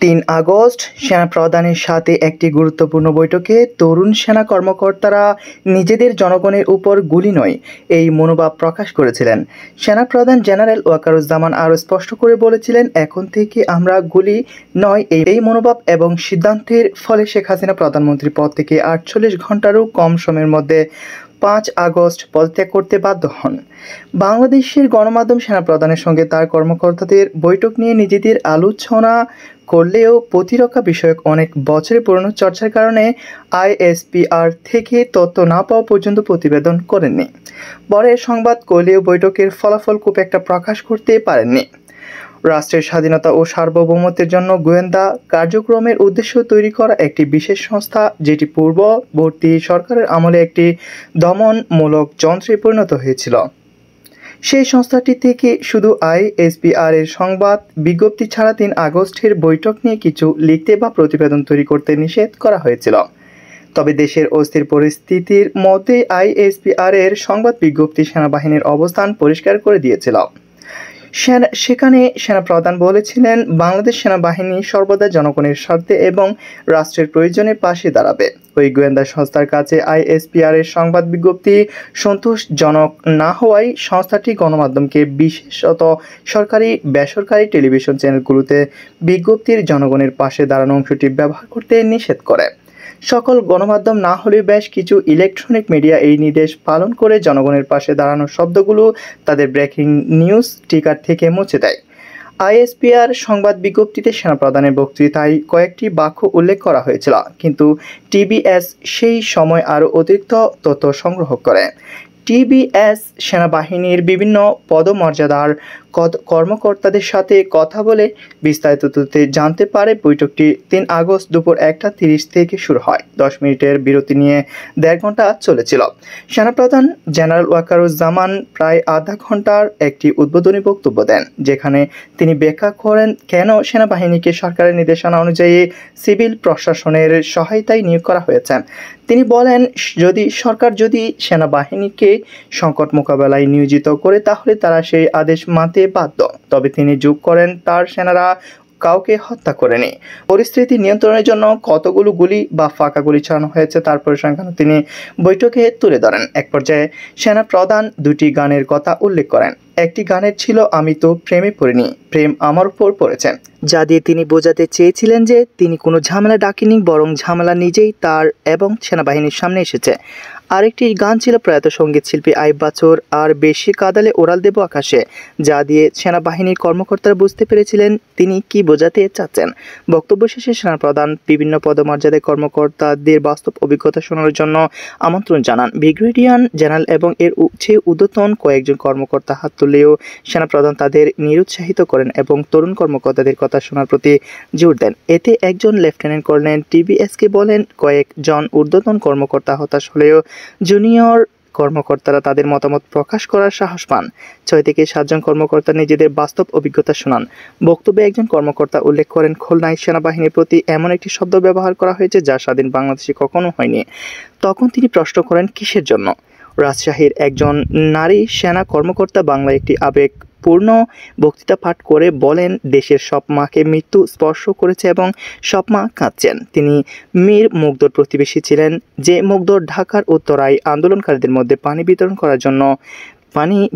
৩ August সেনাপ্রধানের সাথে একটি গুরুত্বপূর্ণ বৈঠকে তরুণ সেনা কর্মকর্তারা নিজেদের জনগণের উপর গুলি নয় এই মনোভাব প্রকাশ করেছিলেন। সেনাপ্রধান জেনারেল ওয়াকারুজ্জামান আরও স্পষ্ট করে বলেছিলেন, এখন থেকে আমরা গুলি নয় এই মনোভাব এবং সিদ্ধান্তের ফলে শেখ হাসিনা প্রধানমন্ত্রী পদ থেকে ৪৮ ঘন্টারও কম সময়ের মধ্যে ৫ আগস্ট পদত্যাগ করতে বাধ্য হন। বাংলাদেশের গণমাধ্যম সেনাপ্রধানের সঙ্গে তার কর্মকর্তাদের বৈঠক নিয়ে নিজেদের আলোচনা করলেও প্রতিরক্ষা বিষয়ক অনেক বছরের পুরনো চর্চার কারণে আইএসপিআর থেকে তথ্য না পাওয়া পর্যন্ত প্রতিবেদন করেননি। পরে সংবাদ করলেও বৈঠকের ফলাফল খুব একটা প্রকাশ করতে পারেননি। রাষ্ট্রের স্বাধীনতা ও সার্বভৌমত্বের জন্য গোয়েন্দা কার্যক্রমের উদ্দেশ্য তৈরি করা একটি বিশেষ সংস্থা, যেটি পূর্ববর্তী সরকারের আমলে একটি দমনমূলক যন্ত্রে পরিণত হয়েছিল। সেই সংস্থাটি থেকে শুধু আইএসপিআর এর সংবাদ বিজ্ঞপ্তি ছাড়া ৩ আগস্টের বৈঠক নিয়ে কিছু লিখতে বা প্রতিবেদন তৈরি করতে নিষেধ করা হয়েছিল। তবে দেশের অস্থির পরিস্থিতির মধ্যে আইএসপিআর এর সংবাদ বিজ্ঞপ্তি সেনাবাহিনীর অবস্থান পরিষ্কার করে দিয়েছিল। সেখানে সেনাপ্রধান বলেছিলেন, বাংলাদেশ সেনাবাহিনী সর্বদা জনগণের স্বার্থে এবং রাষ্ট্রের প্রয়োজনের পাশে দাঁড়াবে। ওই গোয়েন্দা সংস্থার কাছে আইএসপিআর এর সংবাদ বিজ্ঞপ্তি সন্তোষজনক না হওয়ায় সংস্থাটি গণমাধ্যমকে, বিশেষত সরকারি বেসরকারি টেলিভিশন চ্যানেলগুলোতে বিজ্ঞপ্তির জনগণের পাশে দাঁড়ানো অংশটি ব্যবহার করতে নিষেধ করে। সকল গণমাধ্যম না হলেও বেশ কিছু ইলেকট্রনিক মিডিয়া এই নির্দেশ পালন করে জনগণের পাশে দাঁড়ানোর শব্দগুলো তাদের ব্রেকিং নিউজ টিকার থেকে মুছে দেয়। আইএসপিআর সংবাদ বিজ্ঞপ্তিতে সেনাপ্রধানের বক্তৃতায় কয়েকটি বাক্য উল্লেখ করা হয়েছিল, কিন্তু টিবিএস সেই সময় আরও অতিরিক্ত তথ্য সংগ্রহ করে। টিবিএস সেনাবাহিনীর বিভিন্ন পদমর্যাদার কর্মকর্তাদের সাথে কথা বলে বিস্তারিত তথ্য জানতে পারে। বৈঠকটি ৩ আগস্ট দুপুর ১:৩০ থেকে শুরু হয়। ১০ মিনিটের বিরতি নিয়ে ১.৫ ঘন্টা চলেছিল। সেনাপ্রধান জেনারেল ওয়াকারুজ্জামান প্রায় আধা ঘন্টার একটি উদ্বোধনী বক্তব্য দেন, যেখানে তিনি ব্যাখ্যা করেন কেন সেনাবাহিনীকে সরকারের নির্দেশনা অনুযায়ী সিভিল প্রশাসনের সহায়তায় নিয়োগ করা হয়েছে। তিনি বলেন, সরকার যদি সেনাবাহিনীকে সংকট মোকাবেলায় নিয়োজিত করে তাহলে তারা সেই আদেশ মানতে বাধ্য। তবে তিনি যোগ করেন, তার সেনারা কাউকে হত্যা করেনি। পরিস্থিতি নিয়ন্ত্রণের জন্য কতগুলো গুলি বা ফাঁকা গুলি চালানো হয়েছে তার পরিসংখ্যান তিনি বৈঠকে তুলে ধরেন। এক পর্যায়ে সেনাপ্রধান 2টি গানের কথা উল্লেখ করেন। একটি গানের ছিল, আমি তো প্রেমে পড়িনি, প্রেম আমার উপর পড়েছে, যা দিয়ে তিনি বোঝাতে চেয়েছিলেন যে তিনি কোনো ঝামেলা ডাকেনি, বরং ঝামেলা নিজেই তার এবং সেনাবাহিনীর সামনে এসেছে। আরেকটি গান ছিল প্রয়াত সঙ্গীত শিল্পী আইয়ুব বাচ্চুর, আর বেশি কাঁদালে ওড়াল দেব আকাশে, যা দিয়ে সেনাবাহিনীর কর্মকর্তারা বুঝতে পেরেছিলেন তিনি কি বোঝাতে চাচ্ছেন। বক্তব্য শেষে সেনাপ্রধান বিভিন্ন পদমর্যাদার কর্মকর্তাদের বাস্তব অভিজ্ঞতা শোনার জন্য আমন্ত্রণ জানান। ব্রিগেডিয়ার জেনারেল এবং এর চেয়ে ঊর্ধ্বতন কয়েকজন কর্মকর্তা হাত তুললেও সেনাপ্রধান তাদের নিরুৎসাহিত করেন এবং তরুণ কর্মকর্তাদের কথা শোনার প্রতি জোর দেন। এতে একজন লেফটেন্যান্ট কর্নেল টিবিএসকে বলেন, কয়েকজন ঊর্ধ্বতন কর্মকর্তা হতাশ হলেও জুনিয়র কর্মকর্তারা তাদের মতামত প্রকাশ করার সাহস পান। 6 থেকে 7 জন কর্মকর্তা নিজেদের বাস্তব অভিজ্ঞতা শোনান। বক্তব্যে একজন কর্মকর্তা উল্লেখ করেন, খুলনায় সেনাবাহিনীর প্রতি এমন একটি শব্দ ব্যবহার করা হয়েছে যা স্বাধীন বাংলাদেশে কখনো হয়নি। তখন তিনি প্রশ্ন করেন, কিসের জন্য? রাজশাহীর একজন নারী সেনা কর্মকর্তা বাংলায় একটি আবেগপূর্ণ বক্তৃতা পাঠ করে বলেন, দেশের সব মাকে মৃত্যু স্পর্শ করেছে এবং সব মা কাঁদছেন। তিনি মীর মুগ্ধর প্রতিবেশী ছিলেন, যে মুগ্ধ ঢাকার উত্তরায় আন্দোলনকারীদের মধ্যে পানি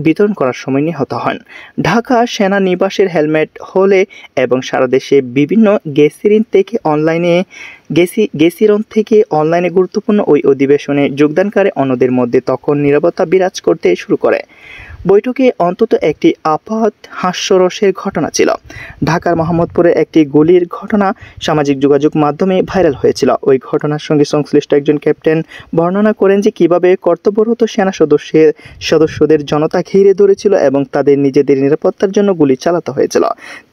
বিতরণ করার সময় নিহত হন। ঢাকা সেনা নিবাসের হেলমেট হলে এবং সারা দেশে বিভিন্ন গেসিরন থেকে অনলাইনে গুরুত্বপূর্ণ ওই অধিবেশনে যোগদানকারী অন্যদের মধ্যে তখন নীরবতা বিরাজ করতে শুরু করে। বৈঠকে অন্তত একটি আপাত হাস্যরসের ঘটনা ছিল। ঢাকার মোহাম্মদপুরে একটি গুলির ঘটনা সামাজিক যোগাযোগ মাধ্যমে ভাইরাল হয়েছিল। ওই ঘটনার সঙ্গে সংশ্লিষ্ট একজন ক্যাপ্টেন বর্ণনা করেন যে কিভাবে কর্তব্যরত সেনা সদস্যদের জনতা ঘিরে ধরেছিল এবং তাদের নিজেদের নিরাপত্তার জন্য গুলি চালাতে হয়েছিল।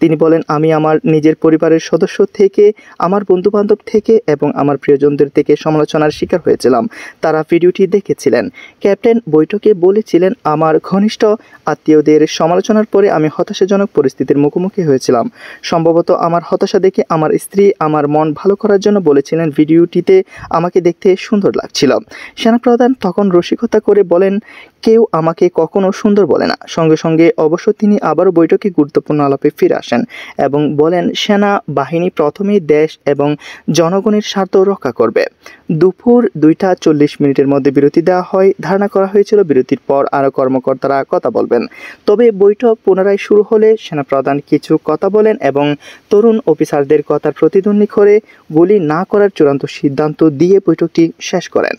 তিনি বলেন, আমি আমার নিজের পরিবারের সদস্য থেকে, আমার বন্ধুবান্ধব থেকে এবং আমার প্রিয়জনদের থেকে সমালোচনার শিকার হয়েছিলাম। তারা ভিডিওটি দেখেছিলেন। ক্যাপ্টেন বৈঠকে বলেছিলেন, আমার ঘনিষ্ঠ ঘনিষ্ঠ আত্মীয়দের সমালোচনার পরে আমি হতাশাজনক পরিস্থিতির মুখোমুখি হয়েছিলাম। সম্ভবত আমার হতাশা দেখে আমার স্ত্রী আমার মন ভালো করার জন্য বলেছিলেন ভিডিওটিতে আমাকে দেখতে সুন্দর লাগছিল। সেনাপ্রধান তখন রসিকতা করে বলেন, কেউ আমাকে কখনো সুন্দর বলে না। সঙ্গে সঙ্গে অবশ্য তিনি আবারও বৈঠকে গুরুত্বপূর্ণ আলাপে ফিরে আসেন এবং বলেন সেনা বাহিনী প্রথমেই দেশ এবং জনগণের স্বার্থ রক্ষা করবে। দুপুর 2:40 মধ্যে বিরতি দেওয়া হয়। ধারণা করা হয়েছিল বিরতির পর আরও কর্মকর্তারা কথা বলবেন। তবে বৈঠক পুনরায় শুরু হলে সেনাপ্রধান কিছু কথা বলেন এবং তরুণ অফিসারদের কথার প্রতিধ্বনি করে গুলি না করার চূড়ান্ত সিদ্ধান্ত দিয়ে বৈঠকটি শেষ করেন।